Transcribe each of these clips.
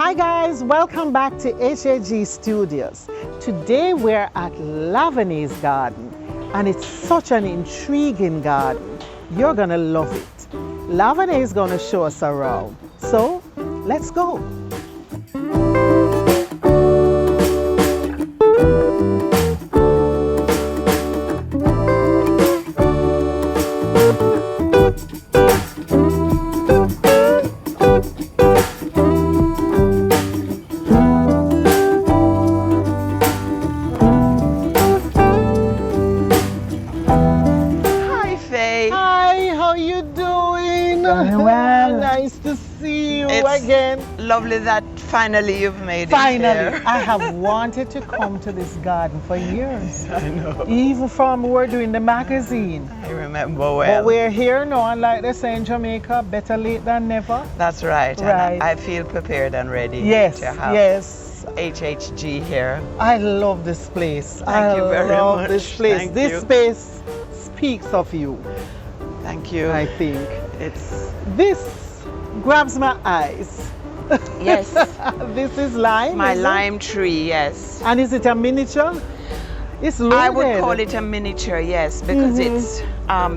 Hi guys, welcome back to HAG Studios. Today we're at Lavonne's garden and it's such an intriguing garden. You're gonna love it. Lavonne is gonna show us around. So let's go. Well, nice to see you again. Lovely that finally you've made it. Finally, I have wanted to come to this garden for years. I know. Even from we're doing the magazine. I remember well. But we're here now, and like they say in Jamaica, better late than never. That's right. Right. And I feel prepared and ready Yes, to have yes. HHG here. I love this place. Thank you very I love much. this place. Thank this you. space speaks of you. Thank you. I think. This grabs my eyes. Yes. This is lime. My is it? lime tree, yes. And is it a miniature? It's loaded. I would call it a miniature, yes, because it's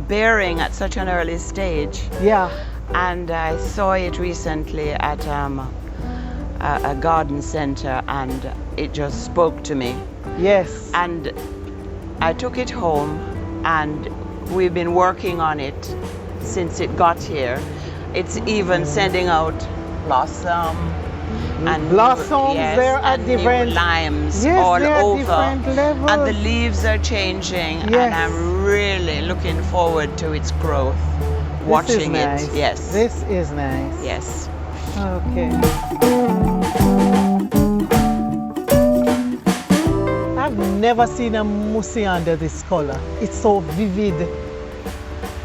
bearing at such an early stage. Yeah. And I saw it recently at a garden center and it just spoke to me. Yes. And I took it home and we've been working on it since it got here. It's even sending out blossom and blossoms. yes, there are and different new limes yes, all there are over, different levels. and the leaves are changing. Yes. And I'm really looking forward to its growth. Watching nice. it, yes. This is nice. Yes. Okay. I've never seen a musciander this color. It's so vivid.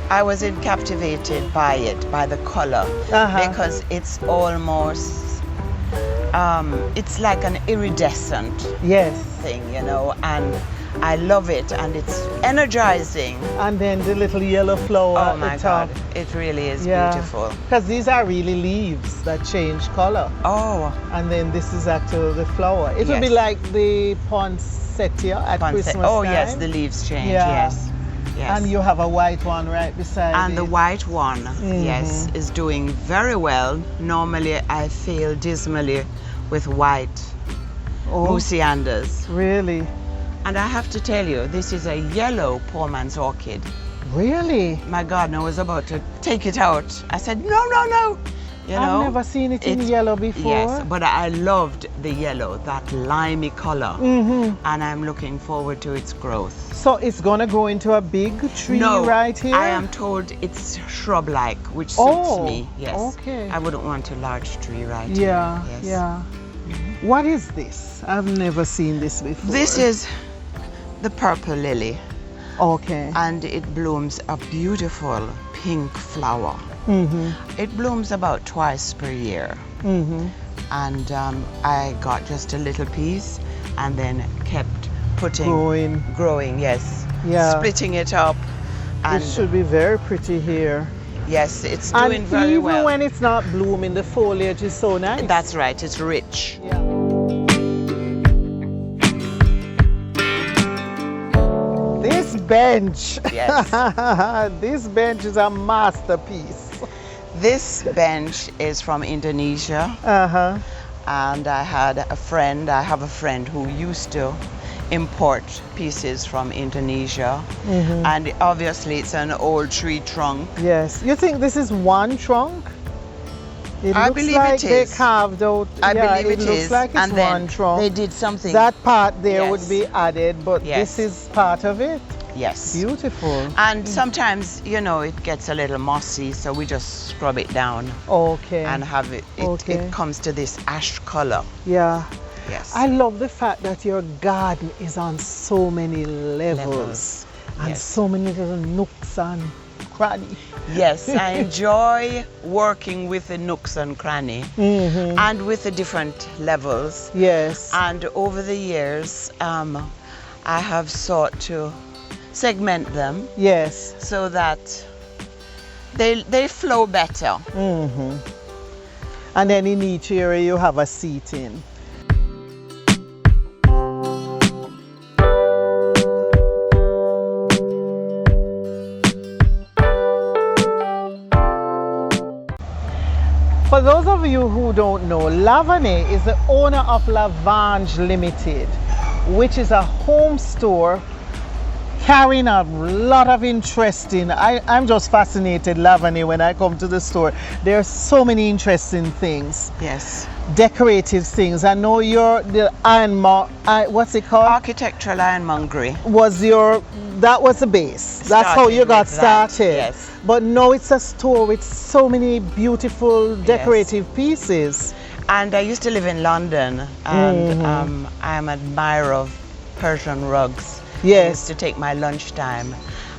I was captivated by it, by the color, because it's almost, it's like an iridescent thing, you know, and I love it, and it's energizing. And then the little yellow flower at the top. God, it really is beautiful. Because these are really leaves that change color. Oh. And then this is actually the flower. It will be like the poinsettia at Christmas Oh time. yes, the leaves change, Yeah. yes. Yes. And you have a white one right beside And it. the white one, yes, is doing very well. Normally I fail dismally with white muscianders. Really? And I have to tell you, this is a yellow poor man's orchid. Really? My gardener was about to take it out. I said, no, no, no. You know, I've never seen it in yellow before. Yes, but I loved the yellow, that limey color. And I'm looking forward to its growth. So it's going to grow into a big tree right here? I am told it's shrub-like, which suits me. Yes. Okay. I wouldn't want a large tree right here. Yeah, Yes. yeah. What is this? I've never seen this before. This is the purple lily. Okay. And it blooms a beautiful pink flower. It blooms about twice per year. And I got just a little piece and then kept growing, yes. Yeah. Splitting it up. And it should be very pretty here. yes, it's doing very well. And even when it's not blooming, the foliage is so nice. That's right, it's rich. Yeah. This bench. Yes. This bench is a masterpiece. This bench is from Indonesia. And I have a friend who used to import pieces from Indonesia. And obviously it's an old tree trunk. Yes. You think this is one trunk? I looks believe like it they is. carved out. I believe it looks is. like it's and then one trunk. they did something. That part there Yes. would be added, but Yes. this is part of it. Yes. Beautiful. And sometimes, you know, it gets a little mossy, so we just scrub it down Okay. and have it. It comes to this ash color. Yeah. Yes. I love the fact that your garden is on so many levels. And Yes. so many little nooks and crannies. Yes, I enjoy working with the nooks and cranny and with the different levels. Yes. And over the years, I have sought to segment them. Yes. So that they flow better. And then in each area you have a seating. For those of you who don't know, Lavonne is the owner of Lavonne Limited, which is a home store carrying a lot of interesting. I'm just fascinated, Lavonne, when I come to the store. There are so many interesting things. Yes. Decorative things. I know the what's it called? Architectural ironmongery. That was the base. That's how you got started. Yes. But now it's a store with so many beautiful decorative pieces. And I used to live in London, and I'm an admirer of Persian rugs. Yes. I used to take my lunchtime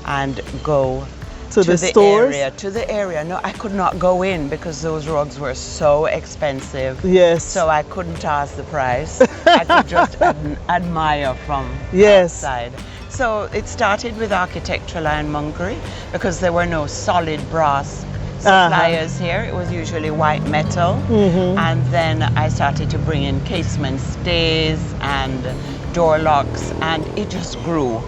and go to the stores? To the area. No, I could not go in because those rugs were so expensive. Yes. So I couldn't ask the price. I could just admire from outside. So it started with architectural ironmongery because there were no solid brass suppliers here. It was usually white metal. And then I started to bring in casement stays and door locks, and it just grew.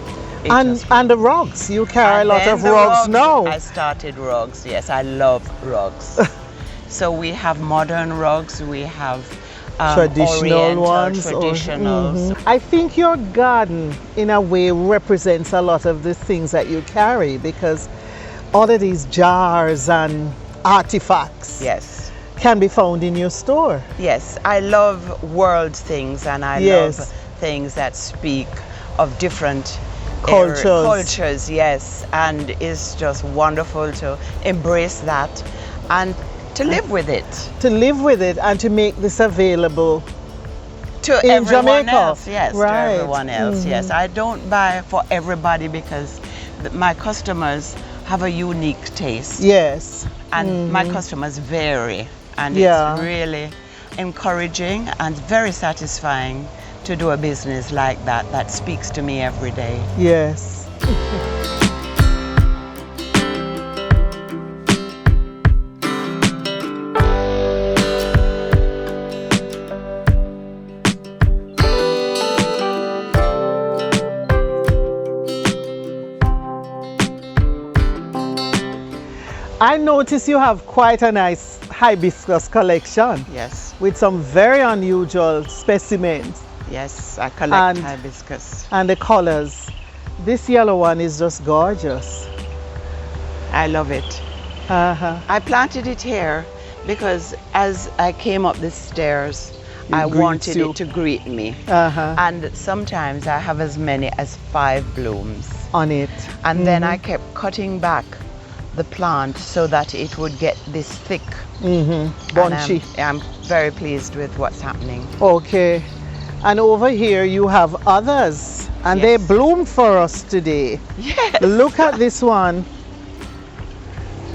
And the rugs. You carry a lot of rugs now. I started rugs. Yes, I love rugs. So we have modern rugs. We have traditional ones. Traditionals. I think your garden, in a way, represents a lot of the things that you carry, because all of these jars and artifacts can be found in your store. Yes, I love world things, and I love things that speak of different cultures, yes, and it's just wonderful to embrace that and to live with it. To live with it and to make this available to in everyone Jamaica. Else. Yes, to everyone else. Yes, I don't buy for everybody because my customers have a unique taste. Yes. And my customers vary, and it's really encouraging and very satisfying to do a business like that that speaks to me every day. Yes. I notice you have quite a nice hibiscus collection. Yes. With some very unusual specimens. Yes, I collect hibiscus. And the colors. This yellow one is just gorgeous. I love it. I planted it here because as I came up the stairs, I wanted it to greet me. And sometimes I have as many as 5 blooms on it. And then I kept cutting back the plant so that it would get this thick. Bunchy. I'm very pleased with what's happening. Okay. And over here you have others, and they bloom for us today. Yes. Look at this one.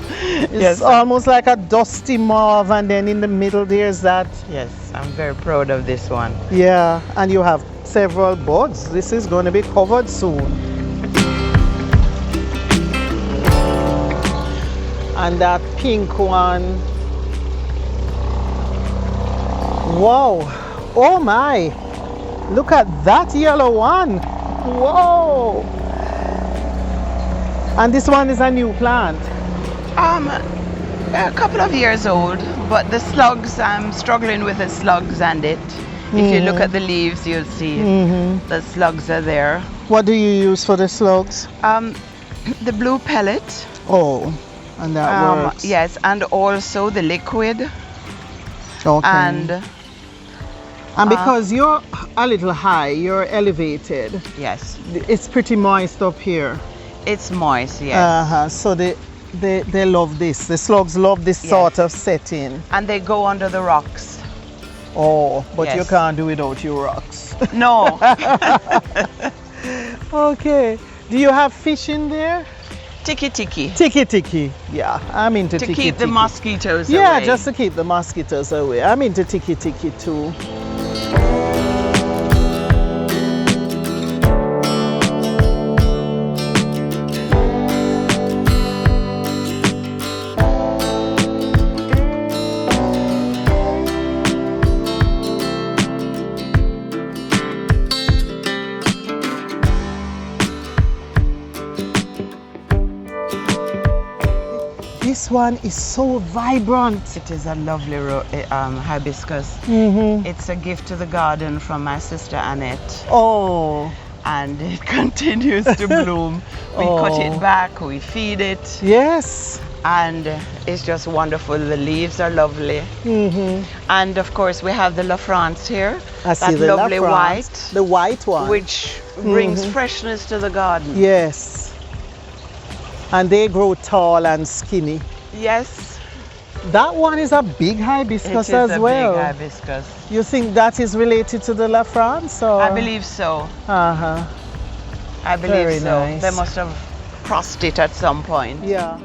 It's almost like a dusty mauve, and then in the middle there's that. Yes, I'm very proud of this one. Yeah, and you have several buds. This is going to be covered soon. And that pink one. Wow. Oh my. Look at that yellow one. Whoa. And this one is a new plant. A couple of years old, but the slugs, I'm struggling with the slugs and it. If you look at the leaves, you'll see the slugs are there. What do you use for the slugs? The blue pellet. Oh, and that works. Yes, and also the liquid. Okay. And because you're a little high, you're elevated. Yes. It's pretty moist up here. It's moist, yes. So they love this. The slugs love this sort of setting. And they go under the rocks. Oh, but you can't do without your rocks. No. Okay. Do you have fish in there? Tiki tiki. Tiki tiki. Yeah, I'm into tiki tiki. To keep the mosquitoes away. Yeah, just to keep the mosquitoes away. I'm into tiki tiki too. this one is so vibrant. It is a lovely hibiscus. It's a gift to the garden from my sister Annette. Oh. And it continues to bloom. We cut it back, we feed it. Yes. And it's just wonderful. The leaves are lovely. And of course we have the Lavonne here. I see that the lovely white. The white one. Which brings freshness to the garden. Yes. And they grow tall and skinny. Yes. That one is a big hibiscus as well. Big hibiscus. You think that is related to the Lavonne? I believe so. I believe Very so. nice. They must have crossed it at some point. Yeah.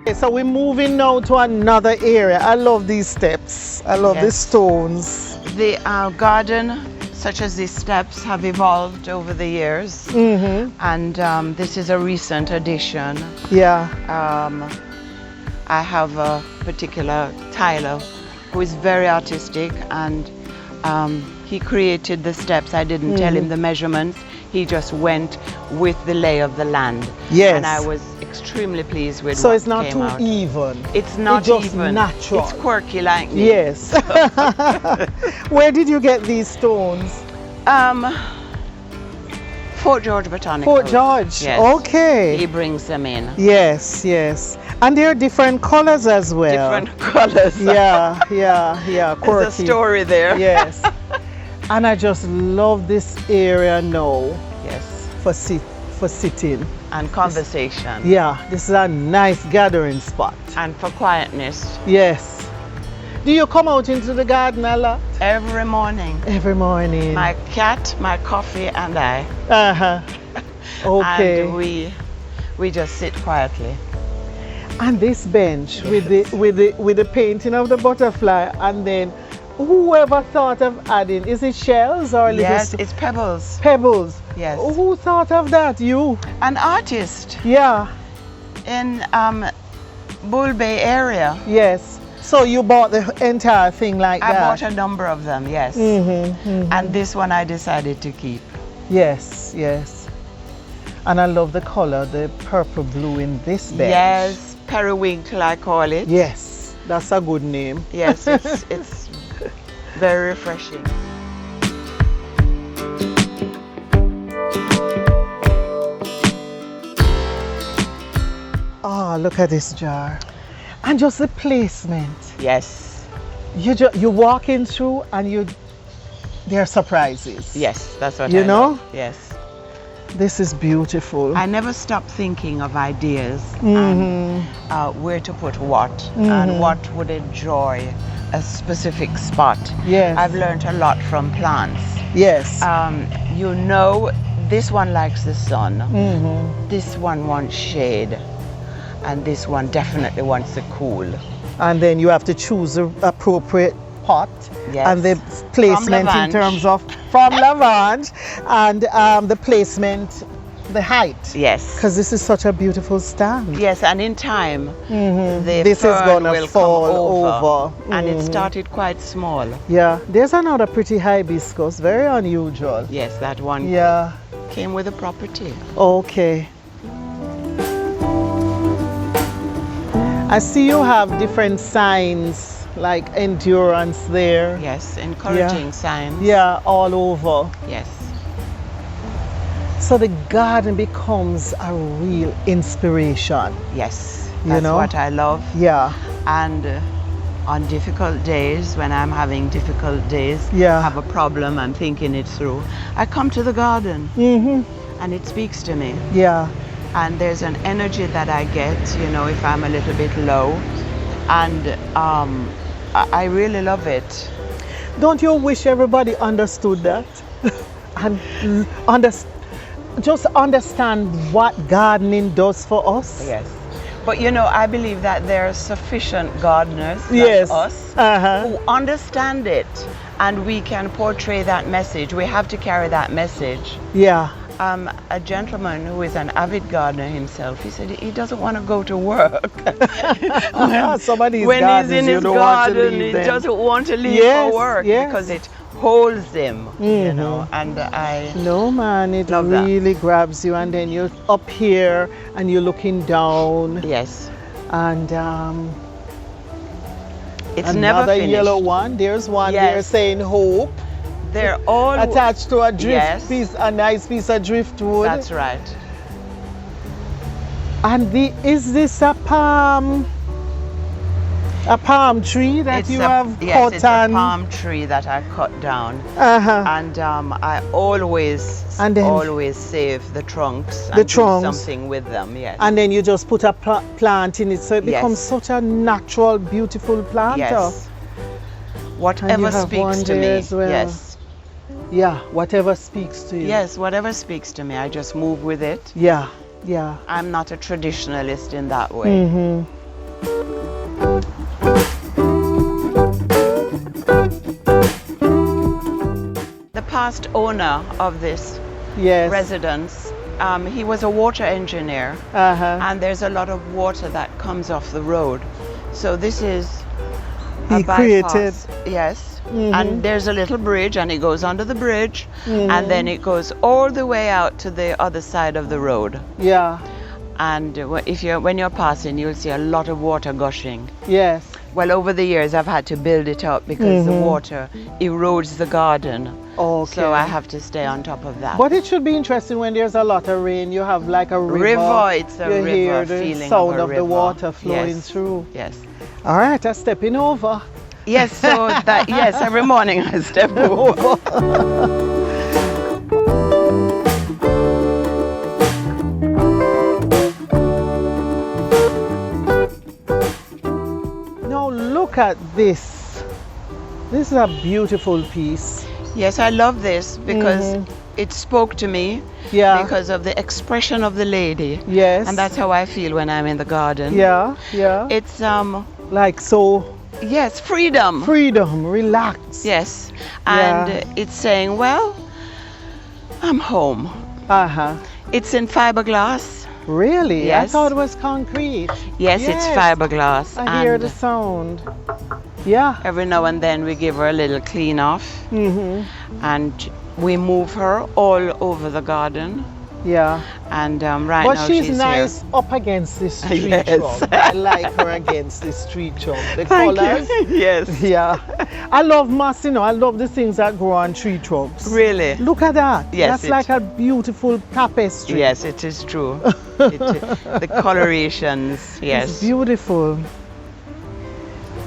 Okay, so we're moving now to another area. I love these steps. I love the stones. The garden, such as these steps, have evolved over the years. And this is a recent addition. Yeah. I have a particular tiler who is very artistic, and he created the steps. I didn't tell him the measurements. He just went with the lay of the land. Yes. And I was extremely pleased with So what it's not came too out. even. It's not It's just even. natural. It's quirky like me. Yes. Where did you get these stones? Fort George Botanical. Fort George. Yes. Okay. He brings them in. Yes, yes. And they're different colors as well. Different colors. Yeah. Quirky. There's a story there. Yes. And I just love this area now. Yes. For sitting. And conversation. Yeah, this is a nice gathering spot. And for quietness. Yes. Do you come out into the garden a lot? Every morning. Every morning. My cat, my coffee, and I. Okay. And we just sit quietly. And this bench with the painting of the butterfly, and then whoever thought of adding, is it shells or yes, it's pebbles. Pebbles. Yes. Who thought of that? You? An artist. Yeah. In Bull Bay area. Yes. So you bought the entire thing like that? I bought a number of them, yes. And this one I decided to keep. Yes, yes. And I love the color, the purple blue in this bench. Yes, periwinkle I call it. Yes, that's a good name. Yes, it's very refreshing. Oh, look at this jar. And just the placement. Yes. You walk in through and there are surprises. Yes, that's what you know? Love. Yes. This is beautiful. I never stop thinking of ideas and where to put what and what would enjoy a specific spot. Yes. I've learned a lot from plants. Yes. You know, this one likes the sun. This one wants shade. And this one definitely wants the cool. And then you have to choose the appropriate pot. Yes. And the placement in terms of from Lavonne and the placement, the height. Yes. Because this is such a beautiful stand. Yes, and in time, this is gonna fall over. And it started quite small. Yeah, there's another pretty hibiscus, very unusual. Yes, that one came with a property. Okay. I see you have different signs like endurance there. Yes, encouraging signs. Yeah, all over. Yes. So the garden becomes a real inspiration. Yes, that's what I love. Yeah. And on difficult days, when I'm having difficult days, have a problem, I'm thinking it through, I come to the garden and it speaks to me. Yeah. And there's an energy that I get, you know, if I'm a little bit low. And I really love it. Don't you wish everybody understood that? And just understand what gardening does for us? Yes. But you know, I believe that there are sufficient gardeners like us who understand it, and we can portray that message. We have to carry that message. Yeah. A gentleman who is an avid gardener himself, he said he doesn't want to go to work. When he's in his garden, he doesn't want to leave for work because it holds him, you know, and I No, man, it love really grabs you, and then you're up here and you're looking down. Yes. And it's another never finished. yellow one. There's one there saying hope. They're all attached to a drift piece, a nice piece of driftwood. That's right. And is this a palm tree that you have cut? Yes, it's a palm tree that I cut down. And I always save the trunks and do something with them. Yes. And then you just put a plant in it, so it becomes such a natural, beautiful plant. Yes. Whatever speaks to me. Well. Yes. Yeah, whatever speaks to you. Yes, whatever speaks to me, I just move with it. Yeah, yeah. I'm not a traditionalist in that way. The past owner of this residence, he was a water engineer, and there's a lot of water that comes off the road. So this is a bypass. Yes. And there's a little bridge, and it goes under the bridge, and then it goes all the way out to the other side of the road. Yeah. And when you're passing, you'll see a lot of water gushing. Yes. Well, over the years, I've had to build it up because the water erodes the garden. Okay. So I have to stay on top of that. But it should be interesting when there's a lot of rain. You have like a river. It's a you river hear the feeling sound of the water flowing through. Yes. All right, I'm stepping over. Yes, so that every morning I step over. Now look at this. This is a beautiful piece. Yes, I love this because it spoke to me. Yeah. Because of the expression of the lady. Yes. And that's how I feel when I'm in the garden. Yeah, yeah. It's like so. Yes, freedom. Freedom, relax. Yes. And it's saying, well, I'm home. It's in fiberglass. Really? Yes. I thought it was concrete. Yes, it's fiberglass. I hear the sound. Yeah. Every now and then we give her a little clean off. And we move her all over the garden. Yeah. And right but now she's nice here. Up against this tree trunk. I like her against this tree trunk. The colors. Yes. Yeah. I love moss, I love the things that grow on tree trunks. Really? Look at that. Yes. That's like a beautiful tapestry. Yes, it is true. The colorations, yes. It's beautiful.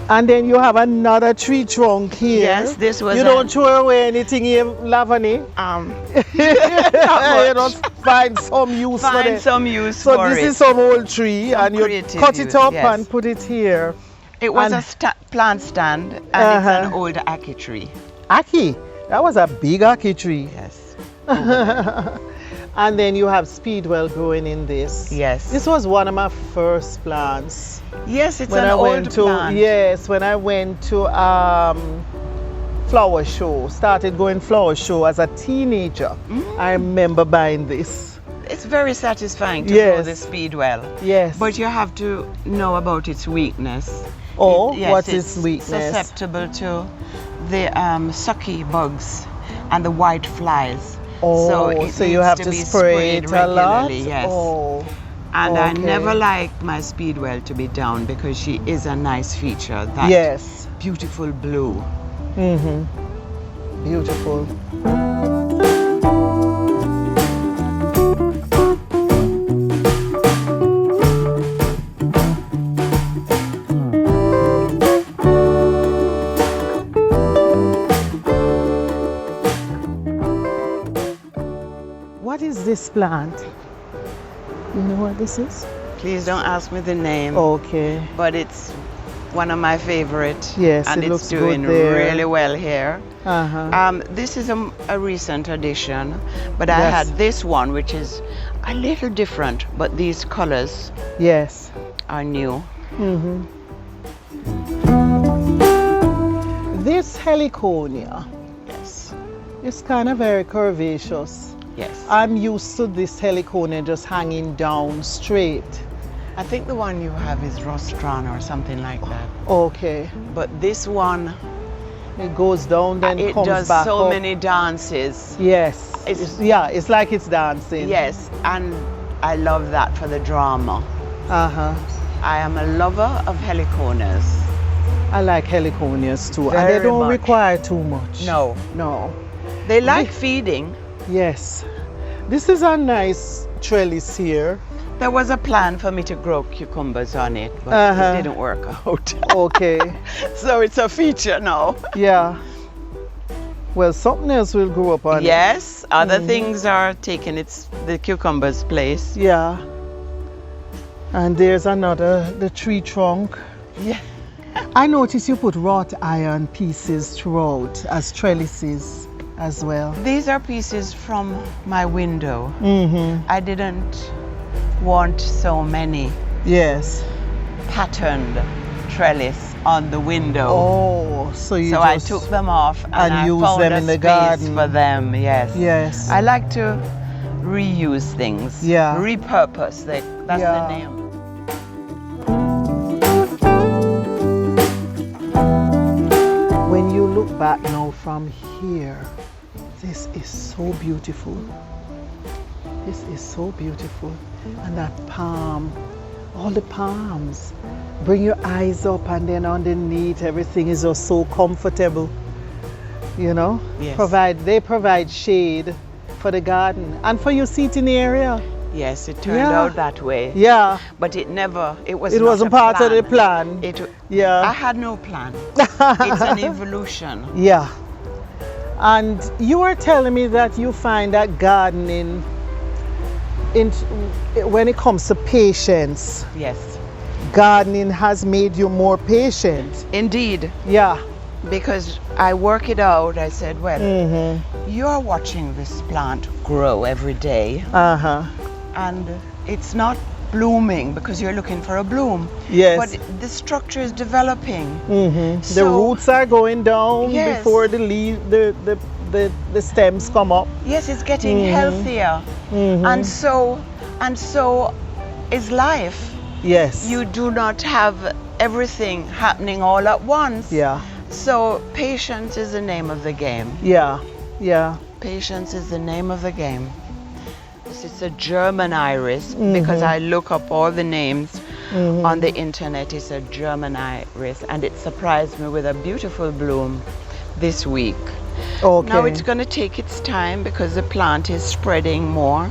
And then you have another tree trunk here. Yes, this was. You don't throw away anything here, Lavonne? You don't find some use for it. Find some use so for it. So this is some old tree, and you cut it up and put it here. It was a plant stand, and it's an old ackee tree. Ackee? That was a big ackee tree. Yes. And then you have speedwell growing in this. Yes. This was one of my first plants. Yes, it's an old plant. Yes, when I went to flower show, started going flower show as a teenager. I remember buying this. It's very satisfying to grow the speedwell. Yes. But you have to know about its weakness. Oh, what is weakness? Susceptible to the sucky bugs and the white flies. Oh, so you have to spray it a lot? Yes. Oh, and I never like my speedwell to be down because she is a nice feature. That beautiful blue. Beautiful. What is this plant? You know what this is? Please don't ask me the name. Okay. But it's one of my favorite. Yes, and it looks doing good there. really well here. This is a recent addition, but I had this one, which is a little different, but these colors are new. This heliconia is kind of very curvaceous. Yes. I'm used to this heliconia just hanging down straight. I think the one you have is rostron or something like that. Okay. But this one It goes down, then it comes does back so up. many dances. Yes. It's like it's dancing. Yes, and I love that for the drama. I am a lover of heliconas. I like heliconias too. And Very they don't much. require too much. No. No. They like feeding. Yes. This is a nice trellis here. There was a plan for me to grow cucumbers on it, but it didn't work out. Okay. So it's a feature now. Yeah. Well, something else will grow up on it. Yes, other things are taking the cucumber's place. Yeah. And there's the tree trunk. Yeah. I noticed you put wrought iron pieces throughout as trellises as well. These are pieces from my window. I didn't want so many patterned trellis on the window. Oh, so I took them off and I used found them a in the space garden. for them. Yes. Yes. I like to reuse things. Yeah. Repurpose. That's the name. When you look back now from here, this is so beautiful. This is so beautiful. And that palm, all the palms. Bring your eyes up, and then underneath everything is just so comfortable. You know? Yes. They provide shade for the garden and for your seating area. Yes, it turned out that way. Yeah. But it wasn't part of the plan. I had no plan. It's an evolution. Yeah. And you were telling me that you find that gardening, when it comes to patience, Yes. gardening has made you more patient. Indeed. Yeah. Because I work it out. I said, well, you're watching this plant grow every day. And it's not blooming because you're looking for a bloom. Yes. But the structure is developing. The roots are going down before the stems come up. Yes, it's getting healthier. And so is life. Yes. You do not have everything happening all at once. Yeah. So patience is the name of the game. Yeah. Yeah. Patience is the name of the game. It's a German iris because I look up all the names on the internet. It's a German iris, and it surprised me with a beautiful bloom this week. Okay. Now it's going to take its time because the plant is spreading more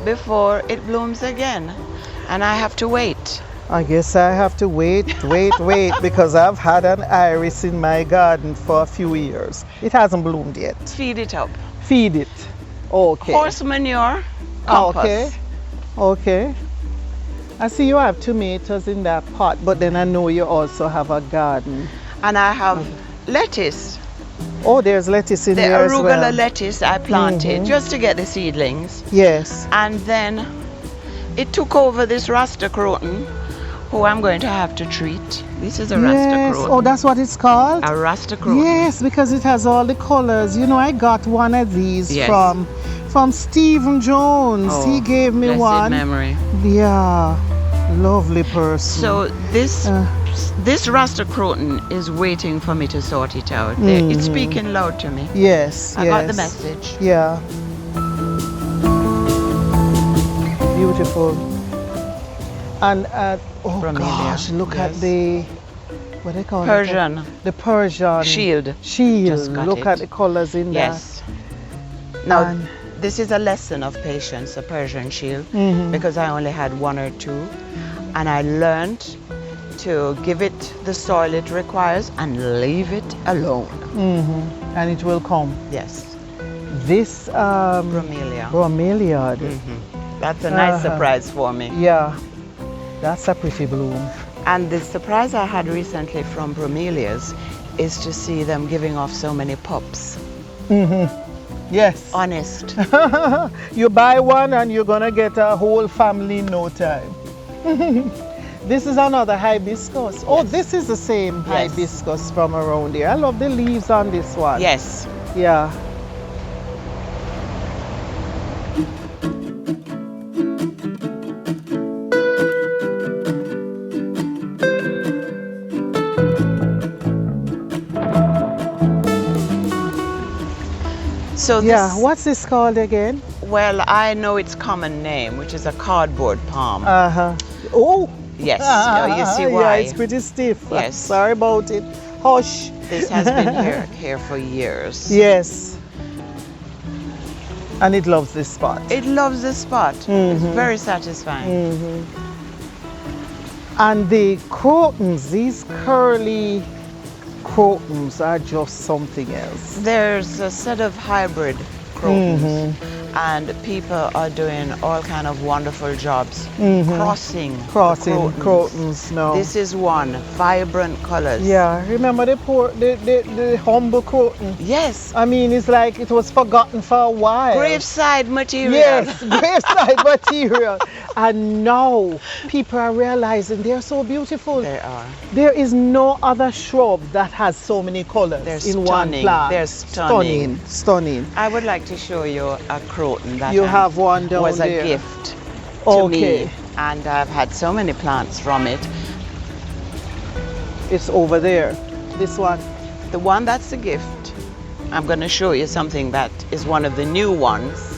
before it blooms again, and I have to wait. I guess I have to wait because I've had an iris in my garden for a few years. It hasn't bloomed yet. Feed it up. Feed it. Okay. Horse manure, compost. Okay. I see you have tomatoes in that pot, but then I know you also have a garden. And I have lettuce. Oh, there's lettuce in there as well. The arugula lettuce I planted just to get the seedlings. Yes. And then it took over this Rasta croton, who I'm going to have to treat. This is a Rasta croton. Oh, that's what it's called? A Rasta croton. Yes, because it has all the colors. You know, I got one of these from Stephen Jones. Oh, he gave me blessed one. memory. Yeah, lovely person. So this Rasta croton is waiting for me to sort it out. It's speaking loud to me. Yes, I got the message. Yeah. Beautiful. And Bromelia. gosh, look at the what they call Persian. it? The Persian Shield. Shield. Look at the colors in yes. Now this is a lesson of patience, a Persian shield, because I only had one or two, and I learned to give it the soil it requires and leave it alone. And it will come. Yes. This Bromelia. Bromelia. That's a nice surprise for me. Yeah. That's a pretty bloom. And the surprise I had recently from bromelias is to see them giving off so many pups. Yes. Honest. You buy one and you're gonna get a whole family in no time. This is another hibiscus. Oh, this is the same hibiscus from around here. I love the leaves on this one. Yes. Yeah. So Yeah, this, what's this called again? well, I know its common name, which is a cardboard palm. Uh-huh. Oh! Yes, you see why? Yeah, it's pretty stiff. Yes. Sorry about it. Hush. This has been here for years. Yes. And it loves this spot. It loves the spot. It's very satisfying. And the crotons, these curly crotons are just something else. There's a set of hybrid crotons, and people are doing all kind of wonderful jobs crossing the crotons now. This is one, vibrant colors. Yeah, remember the humble croton? Yes. I mean, it's like it was forgotten for a while. Graveside material. Yes, graveside material. And now people are realizing they're so beautiful. They are. There is no other shrub that has so many colors They're in stunning. one plant. They're stunning. Stunning. I would like to show you a croton that You have one down was there. a gift to me, and I've had so many plants from it. It's over there. This one. The one that's a gift, I'm going to show you something that is one of the new ones.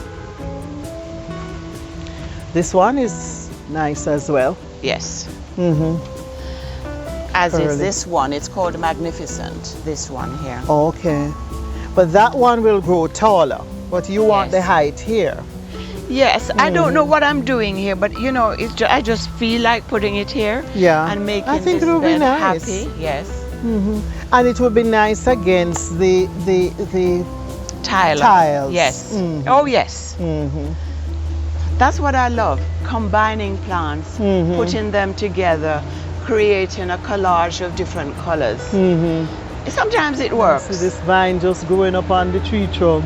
This one is nice as well. Yes. As Curly. is this one. It's called Magnificent, this one here. Okay. But that one will grow taller. But you want the height here. Yes, I don't know what I'm doing here, but you know, I just feel like putting it here. Yeah. And making I think this it will be bed nice. happy. Yes. And it would be nice against the tiles. Yes. Oh yes. That's what I love. Combining plants, putting them together, creating a collage of different colors. Sometimes it works. See this vine just growing up on the tree trunk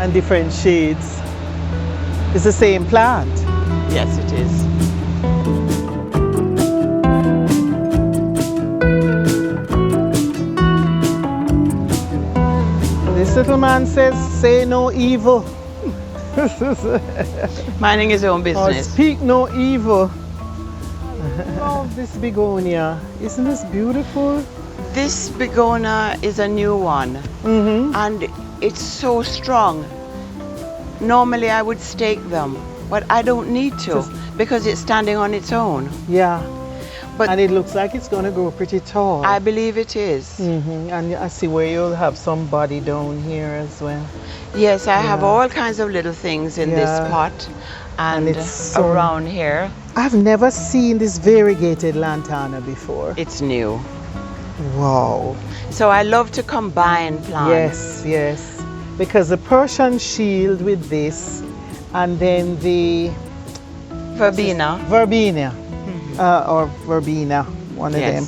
and different shades. It's the same plant. Yes, it is. This little man says, say no evil. Minding his own Or business. speak no evil. Love this begonia. Isn't this beautiful? This begonia is a new one, and it's so strong. Normally I would stake them, but I don't need to because it's standing on its own. Yeah. But and it looks like it's going to grow pretty tall. I believe it is. And I see where you'll have some body down here as well. Yes, I have all kinds of little things in this pot and it's so around here. I've never seen this variegated lantana before. It's new. Wow. So I love to combine plants. Yes, yes. Because the Persian shield with this, and then the Verbena. Or verbena, one of them.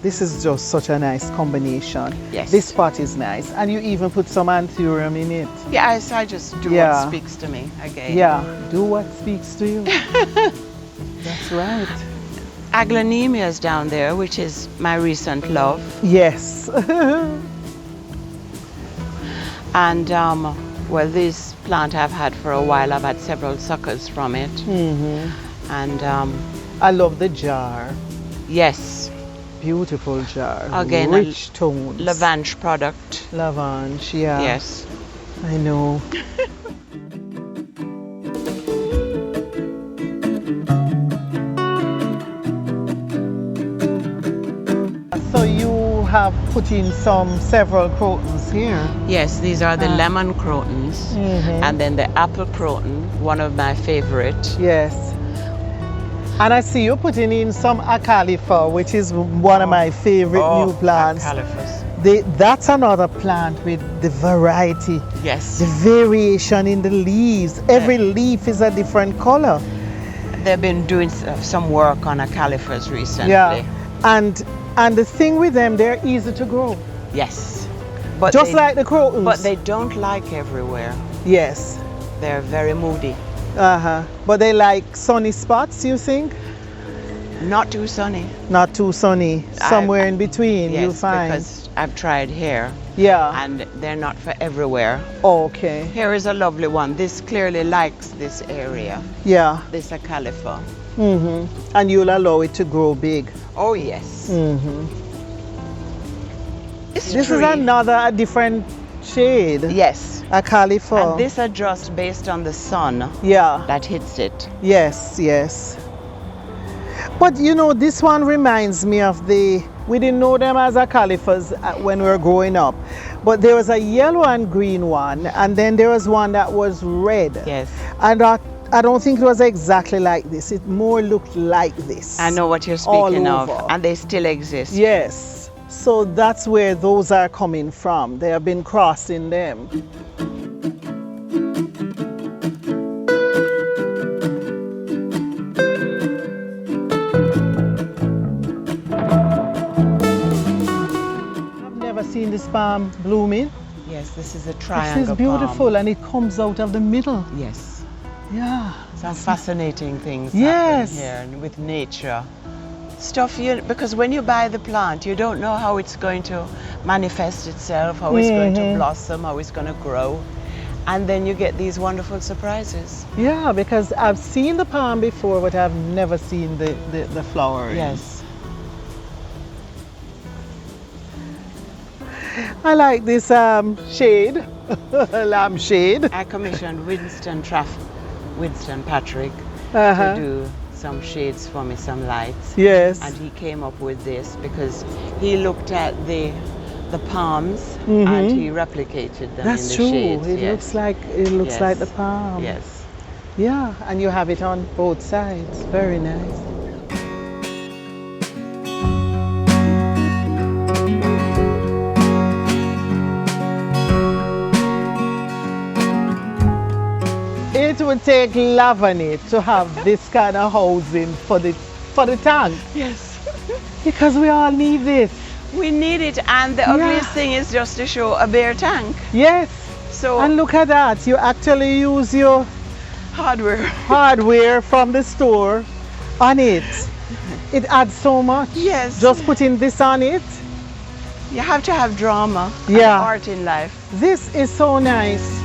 This is just such a nice combination. Yes. This pot is nice. And you even put some anthurium in it. Yes, I just do what speaks to me again. Yeah, do what speaks to you. That's right. Aglaonemia is down there, which is my recent love. Yes. And well, this plant I've had for a while. I've had several suckers from it. And I love the jar. yes, Beautiful jar. again, Rich tones. Lavonne product. Lavonne, yeah. Yes. I know. So you have put in several crotons here. Yes, these are the lemon crotons, and then the apple croton, one of my favorite. Yes. And I see you putting in some acalifer, which is one of my favorite new plants. Acalifers. That's another plant with the variety. Yes. The variation in the leaves. Every leaf is a different color. They've been doing some work on acalifers recently. Yeah. And the thing with them, they're easy to grow. Yes. But Just like the crotons. But they don't like everywhere. Yes. They're very moody. But they like sunny spots, you think? Not too sunny. Not too sunny. Somewhere in between, Yes, you'll find. because I've tried here. Yeah. And they're not for everywhere. Okay. Here is a lovely one. This clearly likes this area. Yeah. This acalifer. And you'll allow it to grow big. Oh yes. This is a different shade. Yes. A cauliflower. And this adjusts based on the sun. Yeah. That hits it. Yes, yes. But you know, this one reminds me of we didn't know them as a cauliflowers when we were growing up. But there was a yellow and green one, and then there was one that was red. Yes. And I don't think it was exactly like this. It more looked like this. I know what you're speaking all of. over. And they still exist. Yes. So that's where those are coming from. They have been crossing them. I've never seen this palm blooming. Yes, this is a triangle. This is beautiful, palm. and it comes out of the middle. Yes. Yeah. Some fascinating things Yes. happen here and with nature. Stuff because when you buy the plant, you don't know how it's going to manifest itself, how it's going to blossom, how it's going to grow. And then you get these wonderful surprises. Yeah, because I've seen the palm before, but I've never seen the flowering. Yes. I like this shade, lampshade. I commissioned Winston Patrick to do some shades for me, some lights. Yes. And he came up with this because he looked at the palms and he replicated them That's in the true. shades. It yes. looks like the palm. Yes. Yeah, and you have it on both sides. Very nice. It would take Lavonne to have this kind of housing for the tank. Yes. Because we all need this. We need it, and the ugliest thing is just to show a bare tank. Yes. So And look at that. You actually use your hardware from the store on it. It adds so much. Yes. Just putting this on it. You have to have drama and art in life. This is so nice.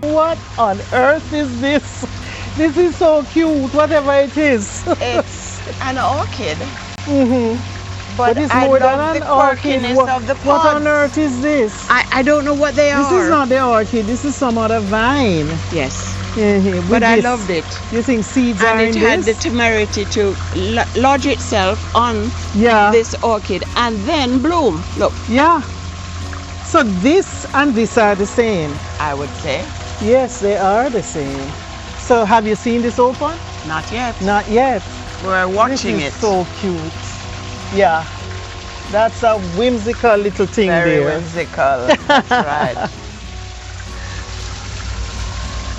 What on earth is this? This is so cute, whatever it is. It's an orchid. But it's I more love than the an orchid. quirkiness of the What on pods. earth is this? I don't know what they are. This is not the orchid, this is some other vine. Yes. With But I this. loved it. You think seeds And are it in had this? the temerity to lodge itself on this orchid and then bloom. Look. Yeah. So this and this are the same. I would say. Yes, they are the same. So have you seen this open? Not yet. Not yet. We're watching This is it. so cute. Yeah. That's a whimsical little thing Very there. whimsical. That's right.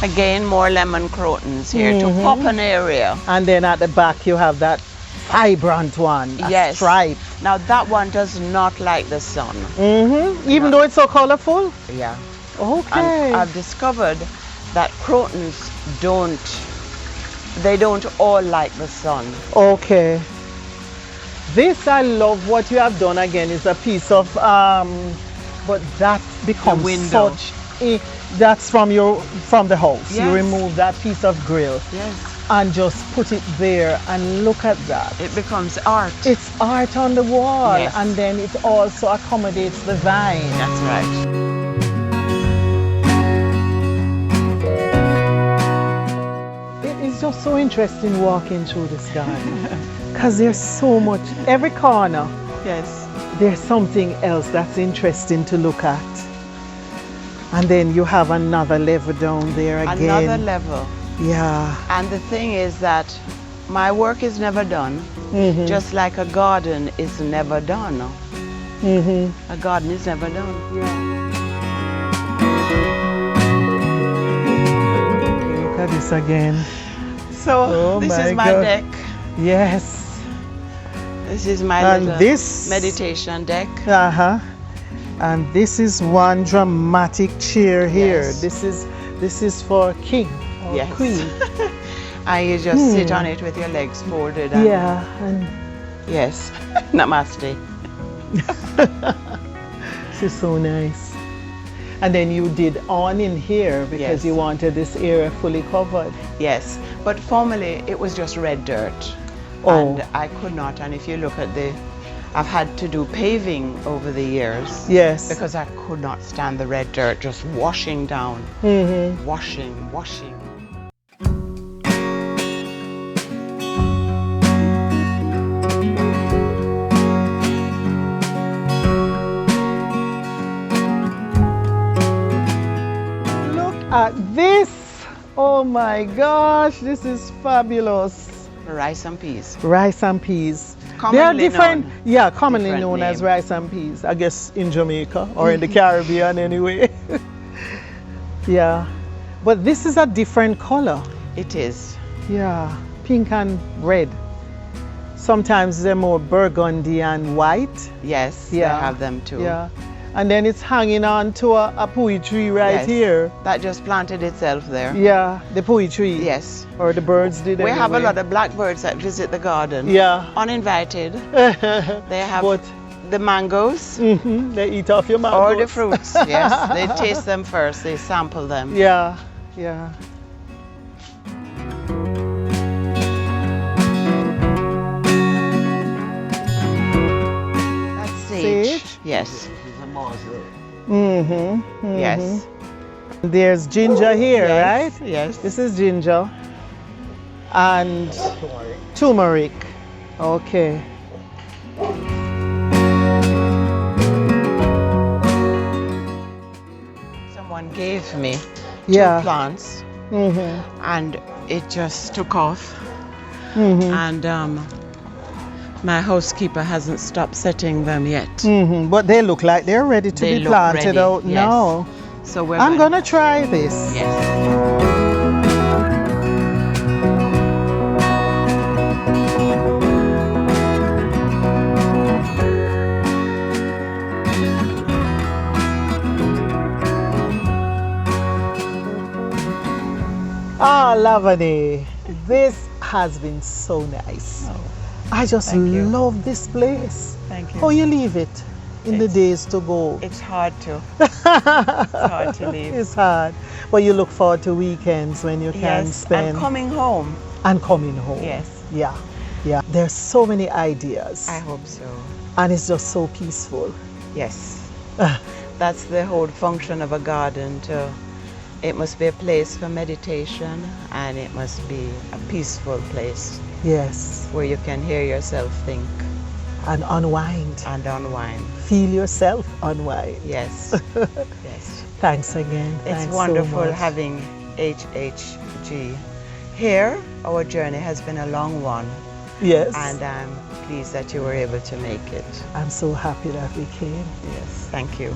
Again, more lemon crotons here to pop an area. And then at the back you have that vibrant one, a stripe. Now that one does not like the sun. Even though it's so colorful? Yeah. Okay. And I've discovered that crotons don't all like the sun. Okay. This, I love what you have done again, is a piece of, but that becomes window. such a, that's from the house. Yes. You remove that piece of grill Yes. and just put it there and look at that. It becomes art. It's art on the wall, Yes. and then it also accommodates the vine. That's right. It's just so interesting walking through this garden because there's so much, every corner. Yes. There's something else that's interesting to look at. And then you have another level down there again. Another level. Yeah. And the thing is that my work is never done, just like a garden is never done. A garden is never done. Look at this again. So this is my deck. Yes. This is my and little this meditation deck. And this is one dramatic chair here. Yes. This is for king or Yes. queen. And you just sit on it with your legs folded. And And yes. Namaste. this is so nice. And then you did on in here because Yes. you wanted this area fully covered. Yes, but formerly it was just red dirt. And I could not, and if you look at I've had to do paving over the years. Yes. Because I could not stand the red dirt just washing down. Washing. Look at this. Oh my gosh, this is fabulous. Rice and peas. Rice and peas. Commonly They are different. known. Yeah, commonly Different known as name. rice and peas. I guess in Jamaica or in the Caribbean anyway. Yeah. But this is a different color. It is. Yeah, pink and red. Sometimes they're more burgundy and white. Yes, Yeah. I have them too. Yeah. And then it's hanging on to a pui tree right Yes. here. That just planted itself there. Yeah, the pui tree. Yes. Or the birds did We have a anyway. lot of blackbirds that visit the garden. Yeah. Uninvited. They have But the mangoes they eat off your mangoes. or the fruits. Yes, they taste them first. They sample them. Yeah. That's sage. Sage? Yes. Yes. There's ginger here, Yes, right? yes. This is ginger. And turmeric. Okay. Someone gave me Yeah. 2 plants and it just took off. And my housekeeper hasn't stopped setting them yet. But they look like they're ready to They be look planted ready, out yes. now. So we're I'm gonna try this. Yes. Ah, Lavonne, this has been so nice. I just thank you. love this place. Thank you. How you leave it in the days to go? It's hard to. It's hard to leave. It's hard. But you look forward to weekends when you can Yes, spend. and coming home. And coming home. Yes. Yeah. There's so many ideas. I hope so. And it's just so peaceful. Yes. That's the whole function of a garden too. It must be a place for meditation and it must be a peaceful place Yes. where you can hear yourself think And unwind. and unwind. Feel yourself unwind. Yes. Yes. Thanks again. It's Thanks wonderful so much. having HHG here. Our journey has been a long one Yes. and I'm pleased that you were able to make it. I'm so happy that we came. Yes, thank you.